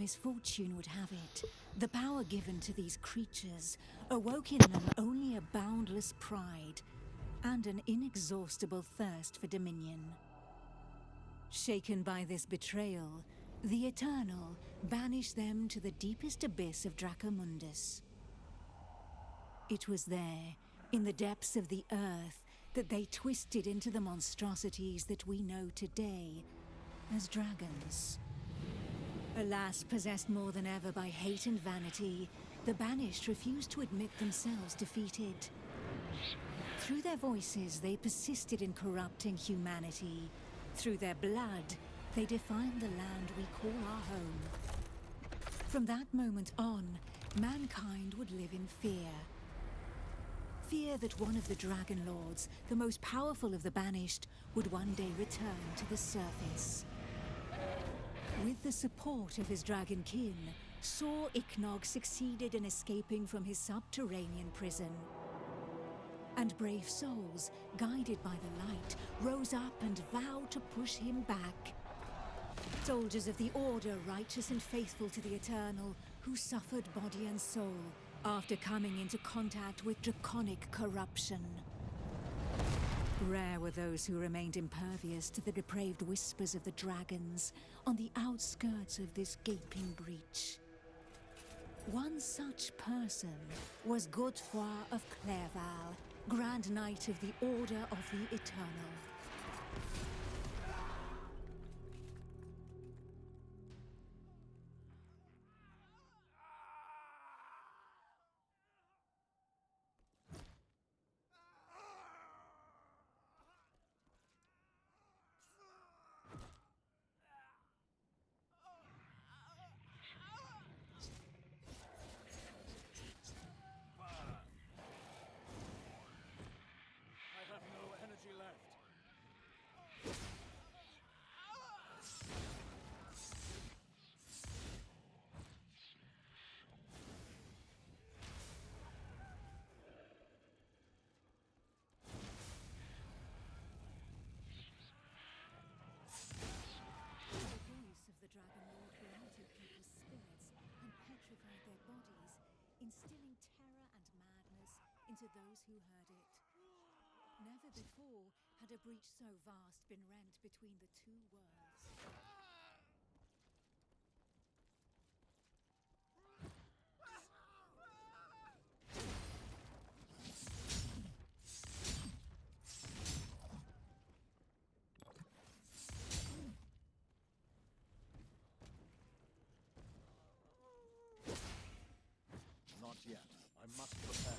Misfortune would have it, the power given to these creatures awoke in them only a boundless pride and an inexhaustible thirst for dominion. Shaken by this betrayal, the Eternal banished them to the deepest abyss of Dracomundus. It was there, in the depths of the earth, that they twisted into the monstrosities that we know today as dragons. Alas, possessed more than ever by hate and vanity, the Banished refused to admit themselves defeated. Through their voices, they persisted in corrupting humanity. Through their blood, they defined the land we call our home. From that moment on, mankind would live in fear. Fear that one of the Dragon Lords, the most powerful of the Banished, would one day return to the surface. With the support of his Dragonkin, Saw Ichnog succeeded in escaping from his subterranean prison. And brave souls, guided by the light, rose up and vowed to push him back. Soldiers of the Order, righteous and faithful to the Eternal, who suffered body and soul after coming into contact with draconic corruption. Rare were those who remained impervious to the depraved whispers of the dragons on the outskirts of this gaping breach. One such person was Godefroy of Clairval, Grand Knight of the Order of the Eternal. Instilling terror and madness into those who heard it. Never before had a breach so vast been rent between the two worlds. Not yet. I must prepare.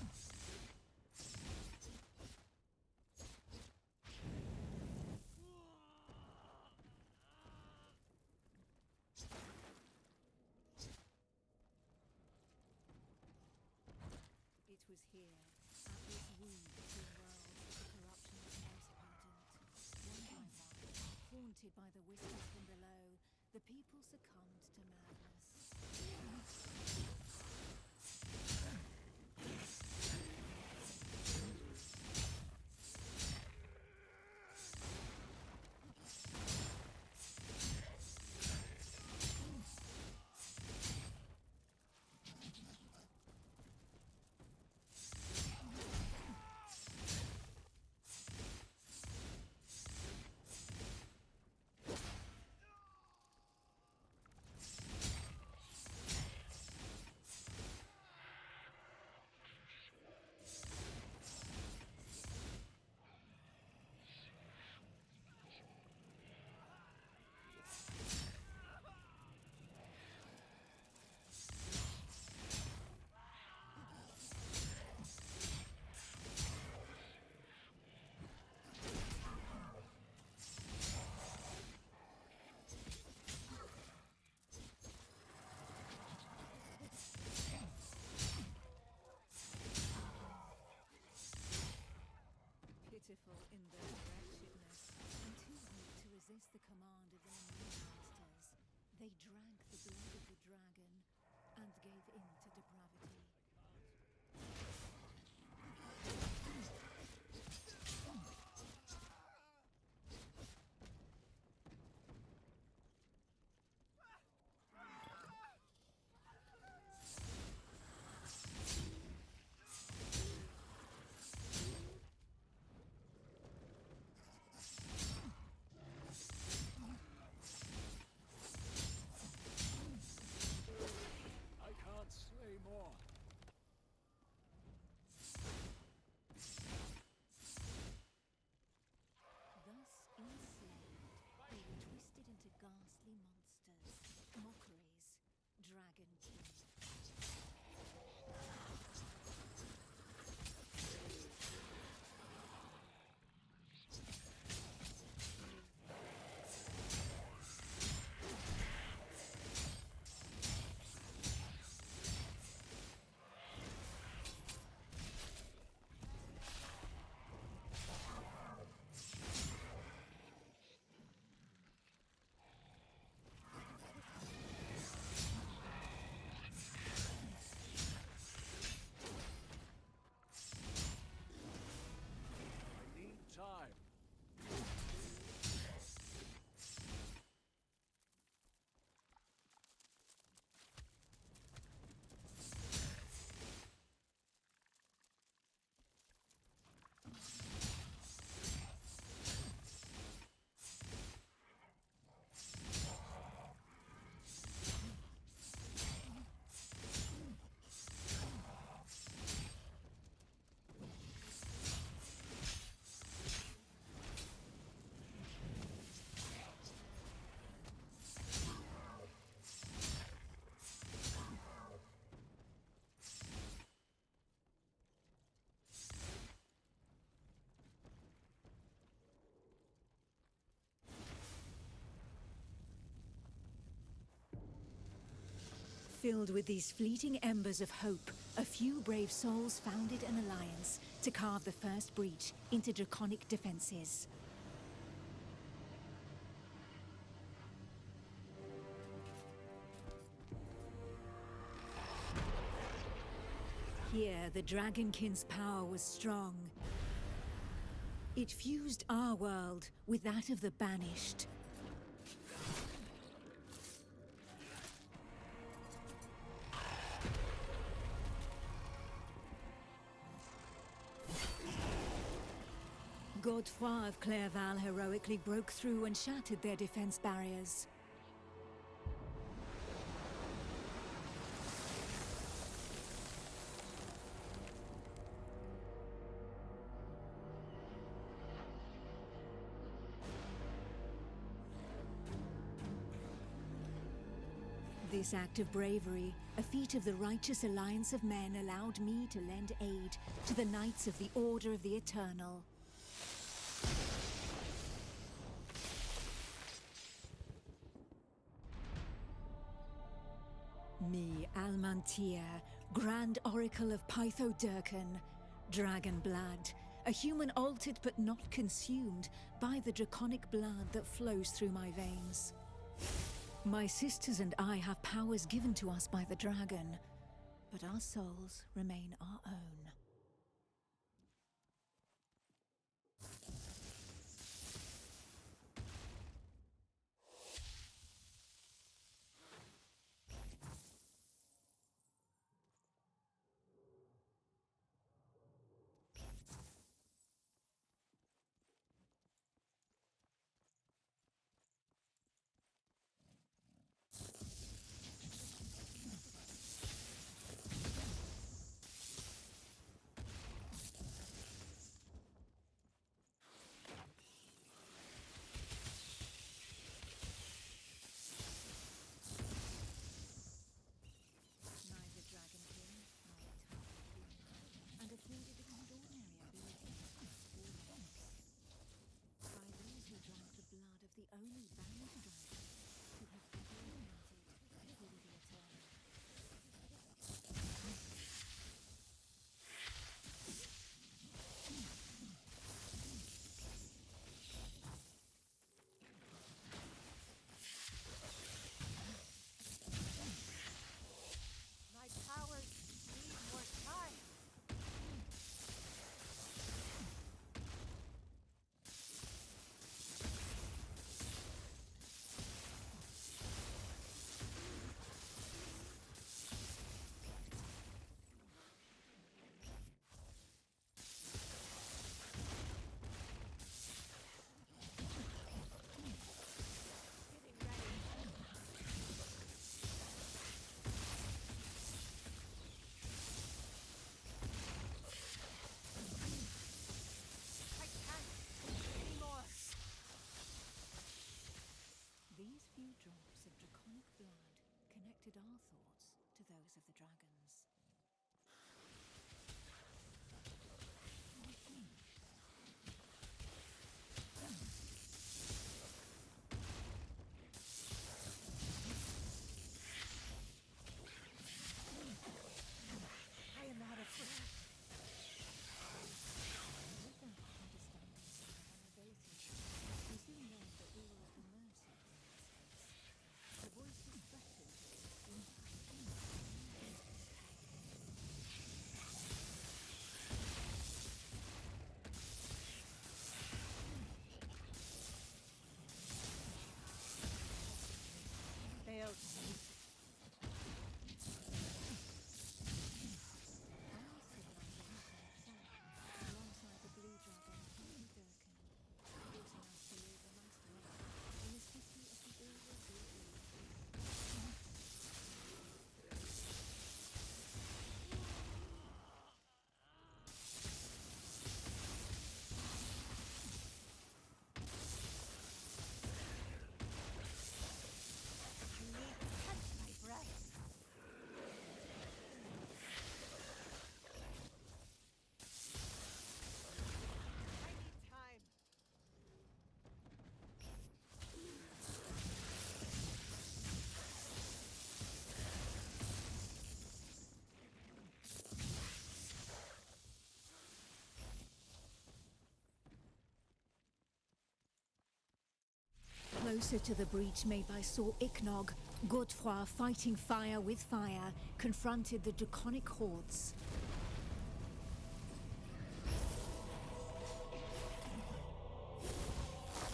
It was here, at this wound between worlds, that the corruption was most potent. One by one, haunted by the whispers from below, the people succumbed to madness. Filled with these fleeting embers of hope, a few brave souls founded an alliance to carve the first breach into draconic defenses. Here, the Dragonkin's power was strong. It fused our world with that of the Banished. Godefroy of Clairval heroically broke through and shattered their defense barriers. This act of bravery, a feat of the righteous alliance of men, allowed me to lend aid to the Knights of the Order of the Eternal. Me, Almantir, Grand Oracle of Pytho Durkan, Dragon Blood, a human altered but not consumed by the draconic blood that flows through my veins. My sisters and I have powers given to us by the dragon, but our souls remain our own. Neither Dragonkin nor Anfang, and a few extraordinary abilities or effects. By those who drank the blood of the only banished dragon who have ever united for the eternal. My powers need more time. Getting ready. I can't anymore. These few drops of draconic blood connected our thoughts to those of the dragons. I am not afraid. Without understanding some of our abilities, we soon learned that we were at the mercy of the space. The voices threatened to extinct. closer to the breach made by Sir Ichnog, Godefroy, fighting fire with fire, confronted the draconic hordes.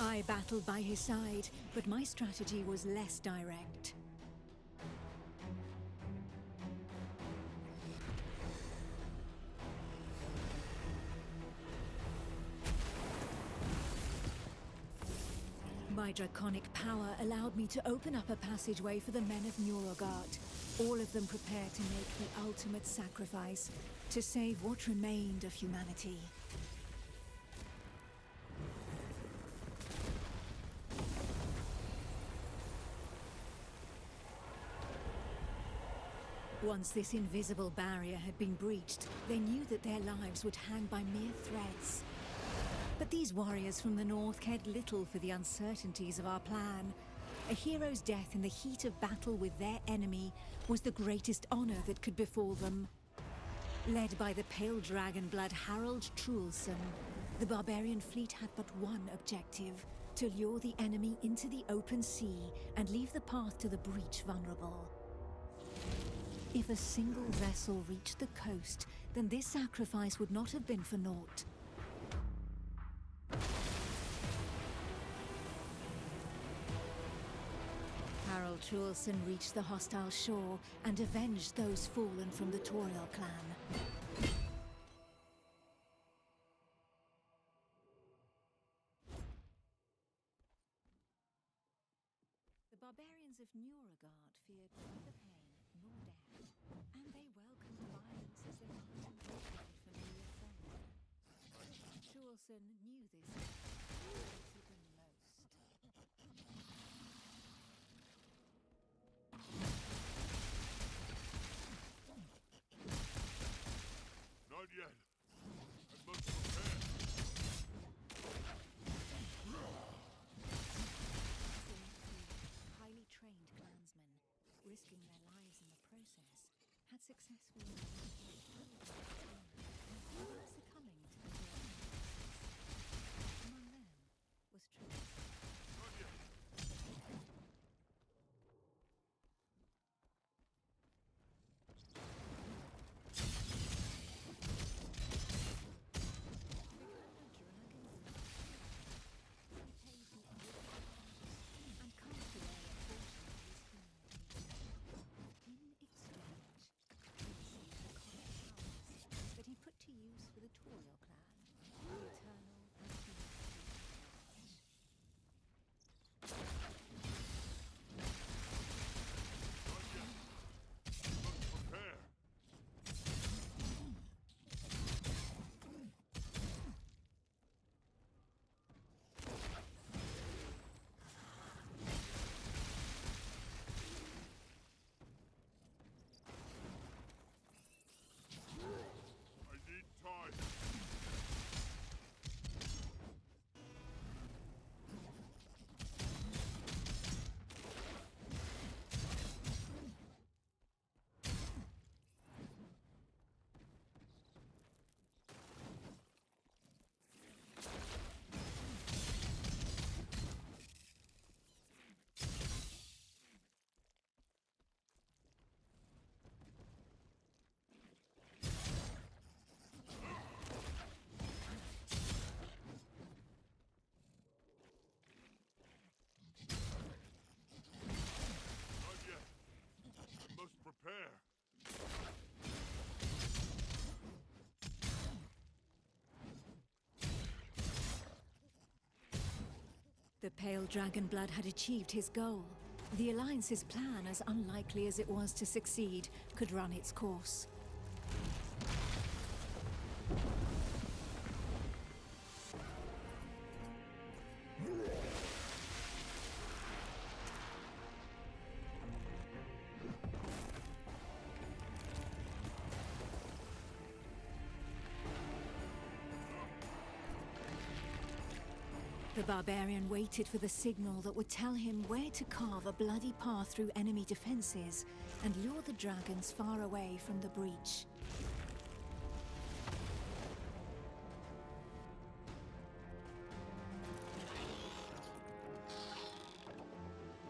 I battled by his side, but my strategy was less direct. My draconic power allowed me to open up a passageway for the men of Nurogard, all of them prepared to make the ultimate sacrifice to save what remained of humanity. Once this invisible barrier had been breached, they knew that their lives would hang by mere threads. But these warriors from the north cared little for the uncertainties of our plan. A hero's death in the heat of battle with their enemy was the greatest honor that could befall them. Led by the pale dragon blood Harald Truelson, the barbarian fleet had but one objective: to lure the enemy into the open sea and leave the path to the breach vulnerable. If a single vessel reached the coast, then this sacrifice would not have been for naught. Harald Truelson reached the hostile shore and avenged those fallen from the Toriel clan. The barbarians of Nurogard feared neither pain nor death, and they welcomed violence as their unbroken familiar friend. Truelson knew this hated them most. Not yet. I must prepare. Highly trained clansmen, risking their lives in the process, had successfully succumbing to the Among them was Truelson. Not yet. To use for the Toriel clan, the eternal and Not yet. I must prepare. I need time. Not yet. I must prepare. The pale dragon blood had achieved his goal. The Alliance's plan, as unlikely as it was to succeed, could run its course. The barbarian waited for the signal that would tell him where to carve a bloody path through enemy defenses and lure the dragons far away from the breach.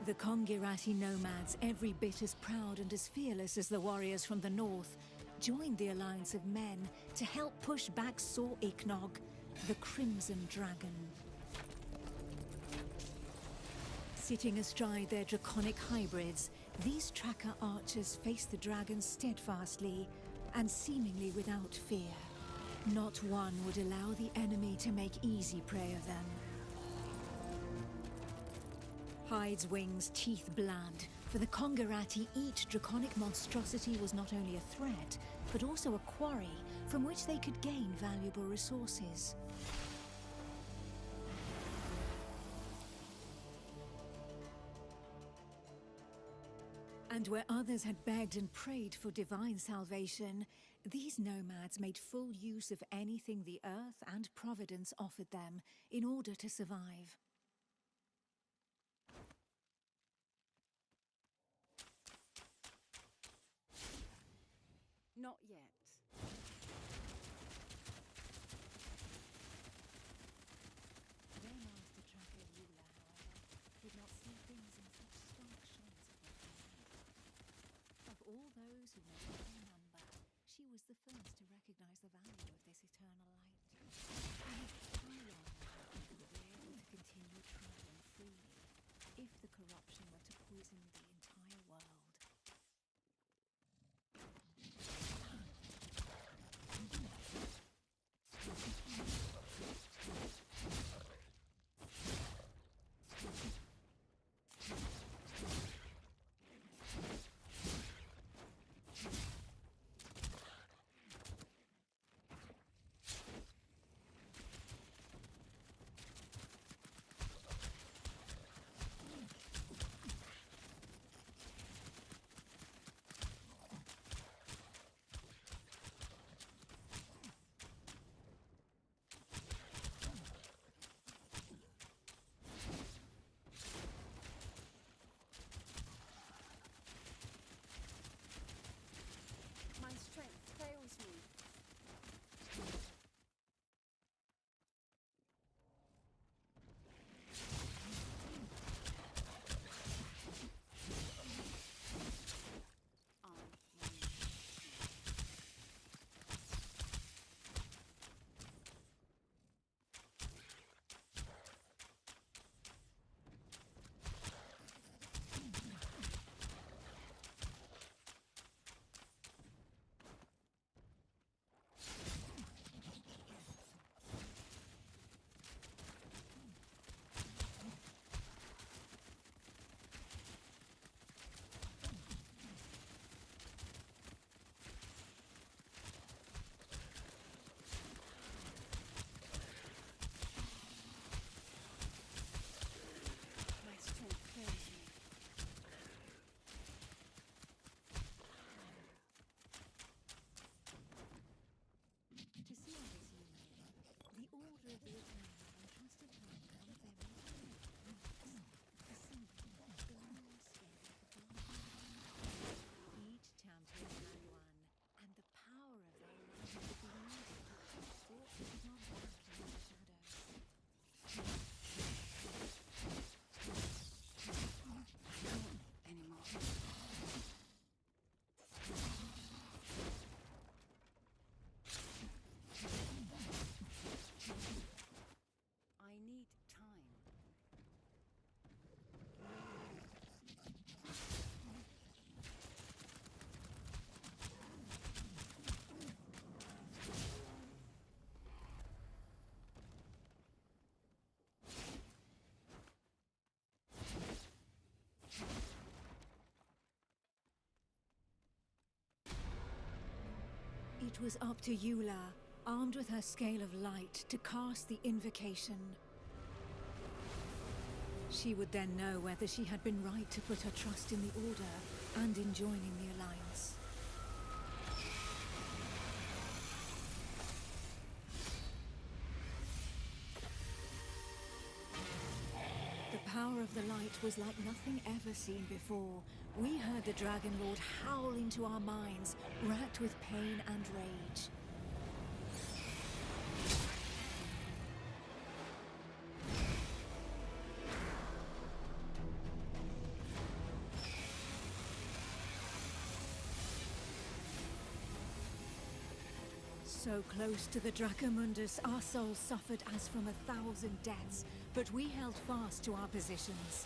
The Kongirati nomads, every bit as proud and as fearless as the warriors from the north, joined the alliance of men to help push back Sor Iknog, the Crimson Dragon. Sitting astride their draconic hybrids, these tracker archers faced the dragons steadfastly and seemingly without fear. Not one would allow the enemy to make easy prey of them. Hides, wings, teeth, blood. For the Kongirati, each draconic monstrosity was not only a threat, but also a quarry from which they could gain valuable resources. And where others had begged and prayed for divine salvation, these nomads made full use of anything the earth and Providence offered them in order to survive. Not yet. Their master tracker Yula, however, did not see things in such stark shades of their kind. Of all those who made up her number, she was the first to recognize the value of this eternal light. And how long would they be able to continue traveling freely if the corruption were to poison the entire world? My strength fails me. It was up to Eula, armed with her scale of light, to cast the invocation. She would then know whether she had been right to put her trust in the Order and in joining the Alliance. The power of the light was like nothing ever seen before. We heard the Dragon Lord howl into our minds, racked with pain and rage. So close to the Dracomundus, our souls suffered as from 1,000 deaths, but we held fast to our positions.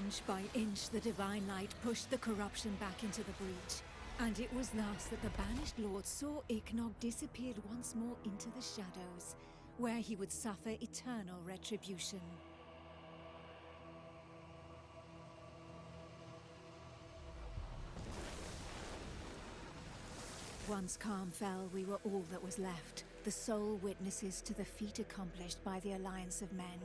Inch by inch, the divine light pushed the corruption back into the breach. And it was thus that the Banished Lord saw Ichnog disappeared once more into the shadows, where he would suffer eternal retribution. Once calm fell, we were all that was left, the sole witnesses to the feat accomplished by the Alliance of Men.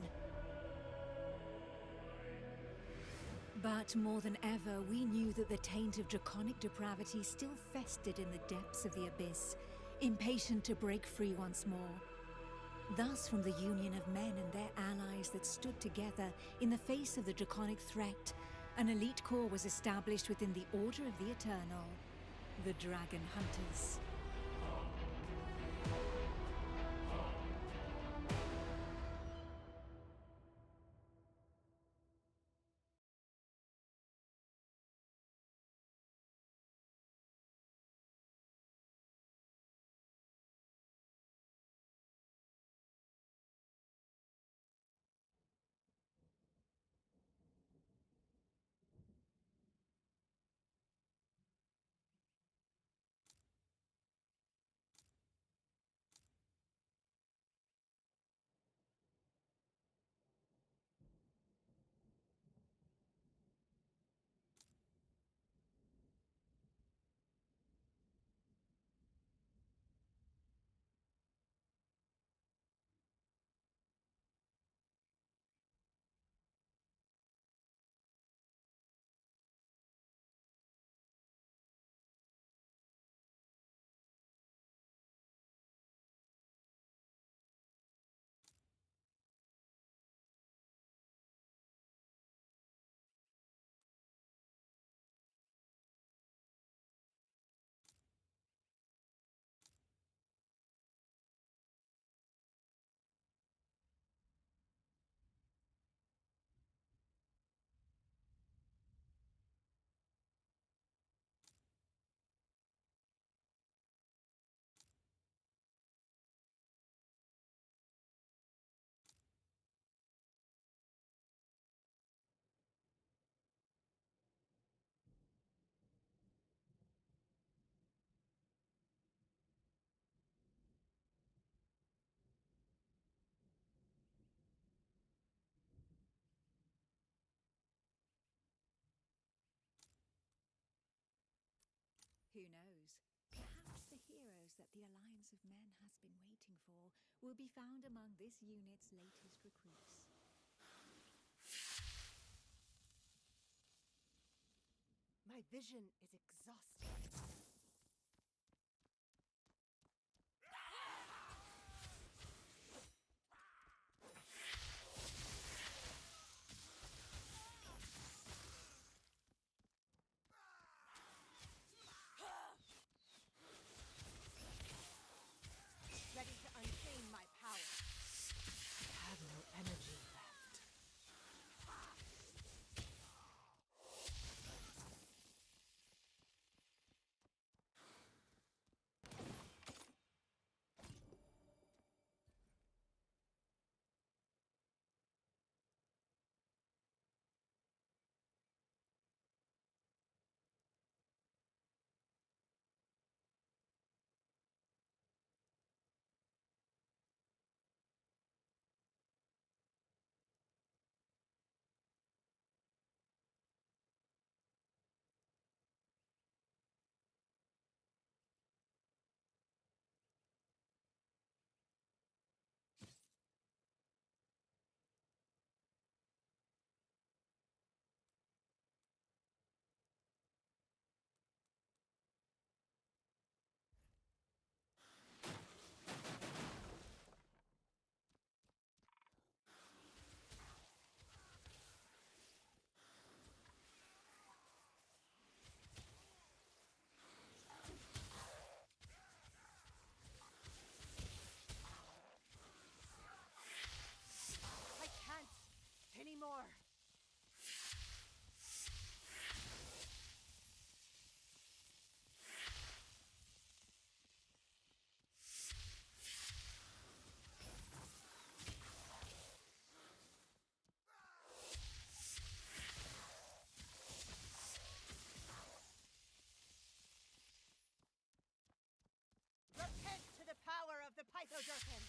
But more than ever, we knew that the taint of draconic depravity still festered in the depths of the abyss, impatient to break free once more. Thus, from the union of men and their allies that stood together in the face of the draconic threat, an elite corps was established within the Order of the Eternal, the Dragon Hunters. Who knows? Perhaps the heroes that the Alliance of Men has been waiting for will be found among this unit's latest recruits. My vision is exhausted. Ready to unchain my power. I have no energy left. the Pythodurkin!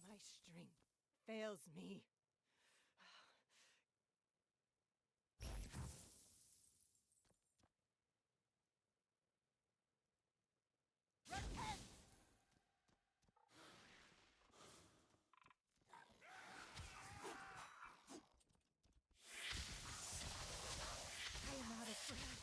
My strength fails me. Repent! I am not afraid.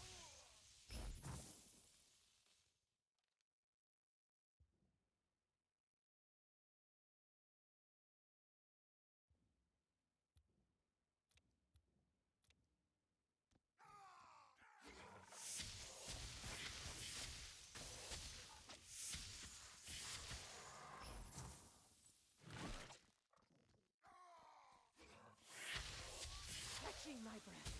Catching my breath.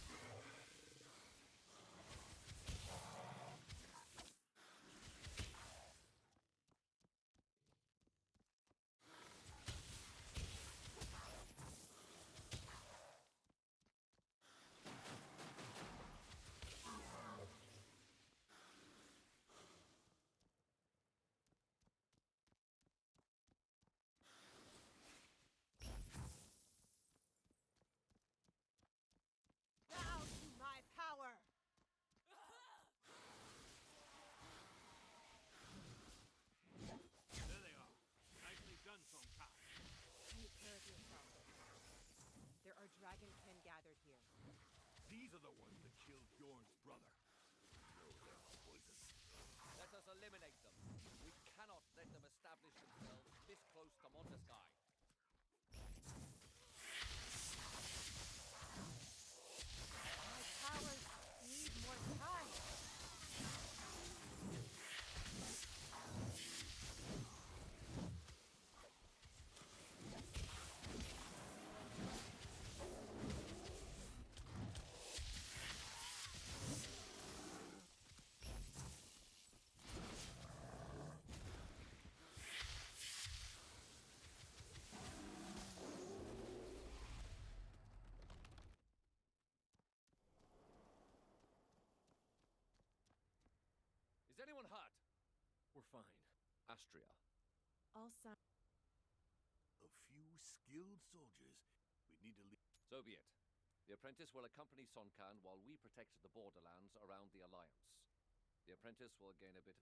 Bow to my power! There they are. Nicely done, Songkai. Take care of yourself. There are Dragonkin gathered here. These are the ones that killed Bjorn's brother. No, they're poison. Let us eliminate them. We cannot let them establish themselves this close to Montesky. My powers need more time. Is anyone hurt? We're fine. Astria. All signs. A few skilled soldiers. We need to leave. So be it. The apprentice will accompany Sonkan while we protect the borderlands around the Alliance. The apprentice will gain a bit of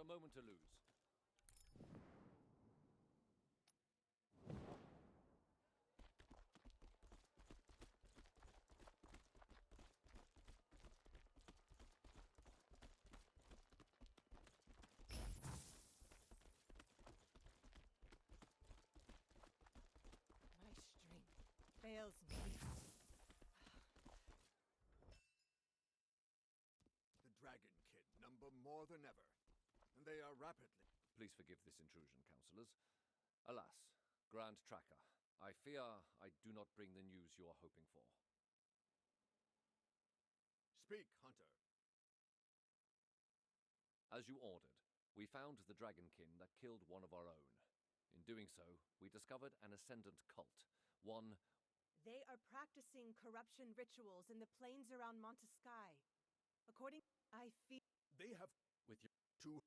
a moment to lose. My strength fails me. The Dragonkin number more than ever, and they are rapidly. Please forgive this intrusion, councillors. Alas, Grand Tracker, I fear I do not bring the news you are hoping for. Speak, Hunter. As you ordered, we found the Dragonkin that killed one of our own. In doing so, we discovered an ascendant cult, one... They are practicing corruption rituals in the plains around Montesky. According, I feel They have with your two.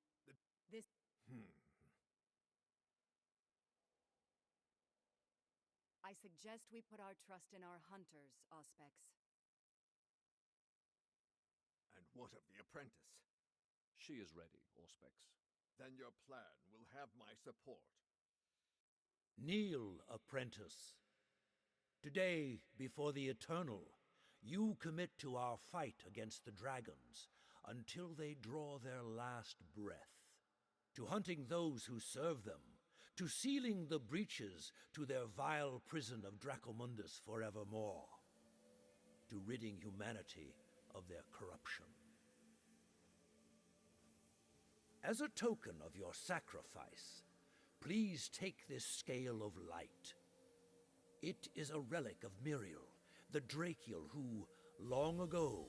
this. I suggest we put our trust in our hunters, Auspex. And what of the apprentice? She is ready, Auspex. Then your plan will have my support. Kneel, apprentice. Today, before the Eternal, you commit to our fight against the dragons until they draw their last breath, to hunting those who serve them, to sealing the breaches to their vile prison of Dracomundus forevermore, to ridding humanity of their corruption. As a token of your sacrifice, please take this scale of light. It is a relic of Miriel, the Drakiel who, long ago,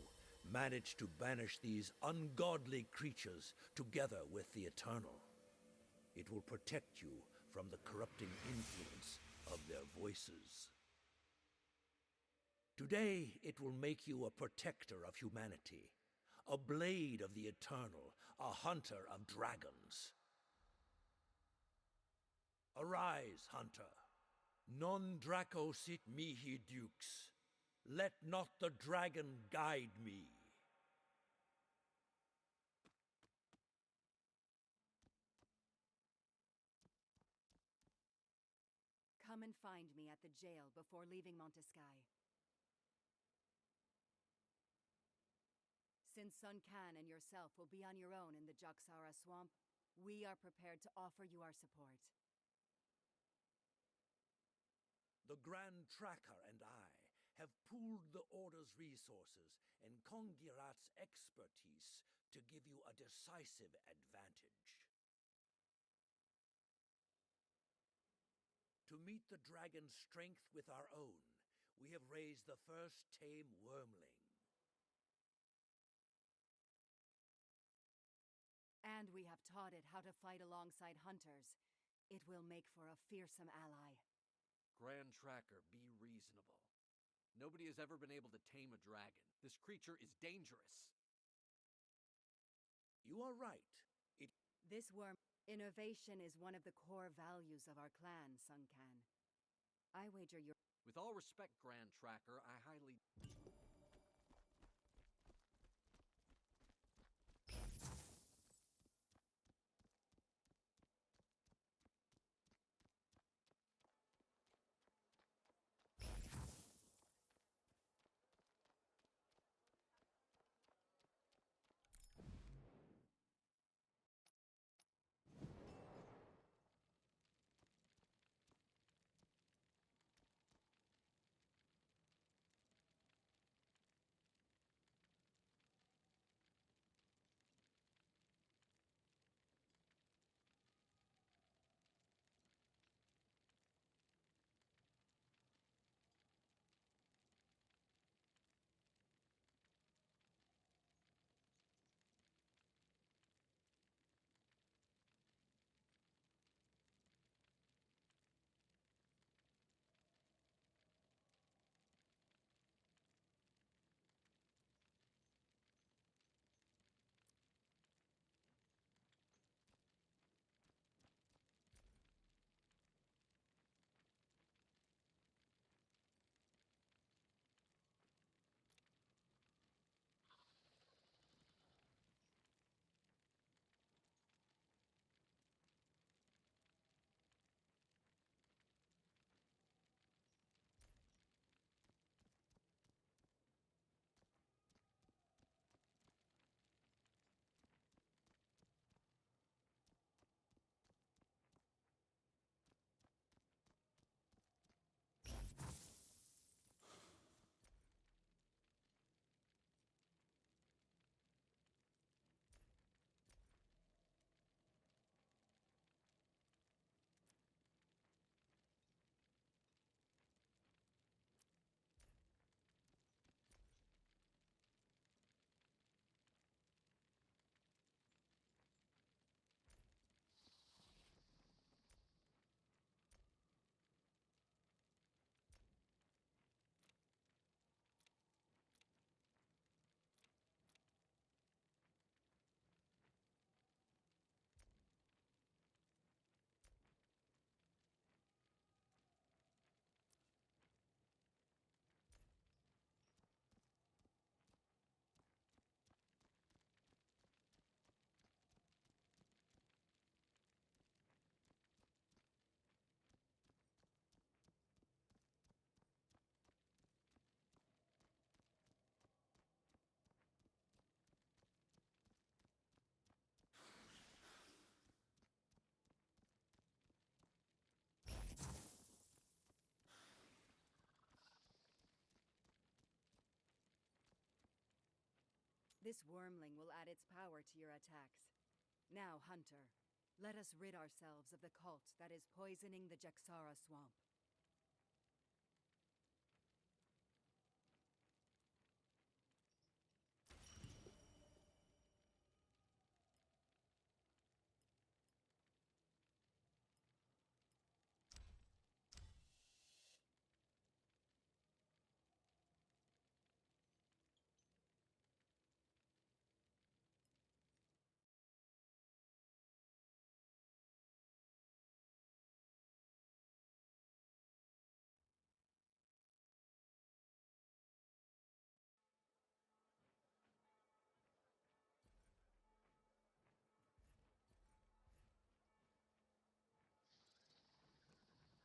managed to banish these ungodly creatures together with the Eternal. It will protect you from the corrupting influence of their voices. Today, it will make you a protector of humanity, a blade of the Eternal, a hunter of dragons. Arise, hunter. Non Draco sit mihi dukes. Let not the dragon guide me. Come and find me at the jail before leaving Montesky. Since Sun Can and yourself will be on your own in the Jaksara swamp, we are prepared to offer you our support. The Grand Tracker and I have pooled the Order's resources and Kongirat's expertise to give you a decisive advantage. To meet the dragon's strength with our own, we have raised the first tame wormling. And we have taught it how to fight alongside hunters. It will make for a fearsome ally. Grand Tracker, be reasonable. Nobody has ever been able to tame a dragon. This creature is dangerous. You are right. This worm innovation is one of the core values of our clan, Sun Can. I wager your... With all respect, Grand Tracker, I highly... This wormling will add its power to your attacks. Now, Hunter, let us rid ourselves of the cult that is poisoning the Jaxara swamp.